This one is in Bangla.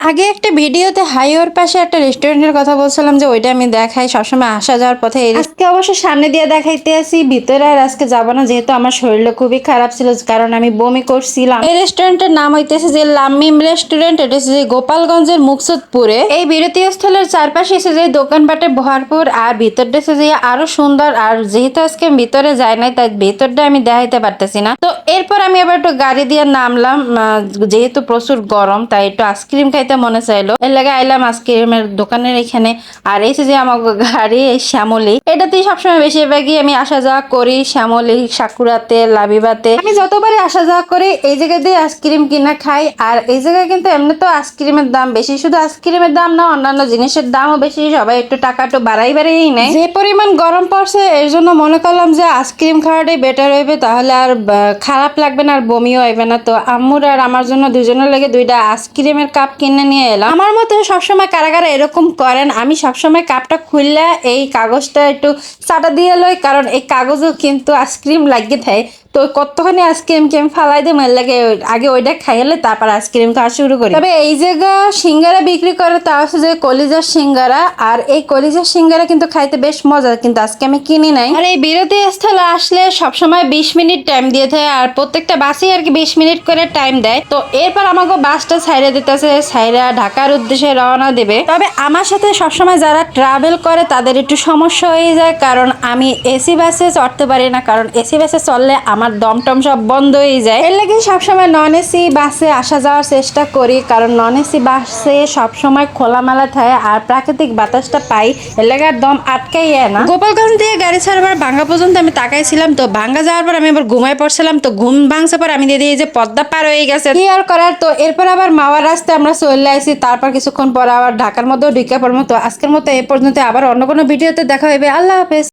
আগে একটা ভিডিওতে হাইওয়ের পাশে একটা রেস্টুরেন্টের কথা বলছিলাম যে ওইটা আমি দেখাই সবসময় আসা যাওয়ার পথে। আজকে অবশ্য সামনে দিয়ে দেখাইতে আসি, ভিতরে আর আজকে যাবো না যেহেতু আমার শরীরটা খুবই খারাপ ছিল, কারণ আমি বমি করছিলাম। এই রেস্টুরেন্টের নাম হইতেছে যে লামিম রেস্টুরেন্ট। এটা হচ্ছে যে গোপালগঞ্জের মুকসুদপুরে। এই বিরতি স্থলের চারপাশে এসে যে দোকানপাটে ভরপুর, আর ভিতরটা এসে যে আরো সুন্দর। আর যেহেতু আজকে ভিতরে যাই নাই তাই ভিতরটা আমি দেখাইতে পারতেছি না। তো এরপর আমি আবার একটু গাড়ি দিয়ে নামলাম, যেহেতু প্রচুর গরম তাই একটু আইসক্রিম খাইতে মনে চাইলো, এর লাগে আইলাম আইসক্রিমের দোকানের এখানে। আর এই যে আমার গাড়ি এই শ্যামলী, এটাতেই সবসময় বেশিরভাগই আমি আসা যাওয়া করি। শ্যামলী, সাকুরাতে, লাবিবাতে আমি যতবারই আসা যাওয়া করি এই জায়গাতে আইসক্রিম কিনা খাই। আর এই জায়গায় কিন্তু এমনি তো আইসক্রিমের দাম বেশি, শুধু আইসক্রিমের দাম না অন্যান্য জিনিসের দামও বেশি। সবাই একটু টাকা একটু বাড়াই নেয়। যে পরিমাণ গরম পড়ছে এর জন্য মনে করলাম যে আইসক্রিম খাওয়াটাই বেটার হইবে, তাহলে আর খারাপ লাগবে না আর বমিও হইবে না। তো আম্মুর আর আমার জন্য দুজনের লেগে দুইটা আইসক্রিমের কাপ কিনে নিয়ে এলাম। আমার মতো সবসময় কারা কারা এরকম করেন, আমি সবসময় কাপটা খুললে এই কাগজটা একটু চাটা দিয়ে লই, কারণ এই কাগজও কিন্তু আইসক্রিম লাগিয়ে থাকে। তো কতখানি আইসক্রিম কে আমি ফালাই দিই, মেল লাগে আগে ওইটা খাইলে তারপর আইসক্রিম খাওয়া শুরু করি। তবে এই জায়গা সিঙ্গারা বিক্রি করে, তা হচ্ছে যে কলিজার সিঙ্গারা। আর এই কলিজার সিঙ্গারা কিন্তু খাইতে বেশ মজা, কিন্তু আজকে আমি কিনি নাই। আর এই বিরতি স্থলে আসলে সবসময় 20 মিনিট টাইম দিয়ে থাকে, আর প্রত্যেকটা বাসই আর কি 20 মিনিট করে টাইম দেয়। তো এরপর আমাকে বাসটা ছাইড়ে দিতেছে, ছাইড়া ঢাকার উদ্দেশ্যে রওনা দেবে। তবে আমার সাথে সবসময় যারা ট্রাভেল করে তাদের একটু সমস্যা হয়ে যায়, কারণ আমি এসি বাসে চড়তে পারি না, কারণ এসি বাসে চললে আমার দমটম সব বন্ধ হয়ে যায়। এর লাগে সবসময় নন এসি বাসে আসা যাওয়ার চেষ্টা করি, কারণ নন এসি বাসে সবসময় খোলামেলা থাকে আর প্রাকৃতিক বাতাসটা পাই, এর লাগে আর দম আটকাই না। গোপালগঞ্জ দিয়ে গাড়ি ছাড়বার ভাঙ্গা পর্যন্ত আমি তাকাইছিলাম, তো ভাঙ্গা যাওয়ার পর আমি আবার ঘুমাই পড়ছিলাম। তো ঘুম ভাঙছে পর আমি দিয়ে যে পদ্মা পার হয়ে গেছে, কি আর করার। তো এরপর আবার মাওয়ার রাস্তায় আমরা চলে আসি, তারপর কিছুক্ষণ পর আবার ঢাকার মধ্যেও ঢুকে পড়বো। তো আজকের মতো এ পর্যন্ত, আবার অন্য কোনো ভিডিওতে দেখা হবে। আল্লাহ হাফেজ।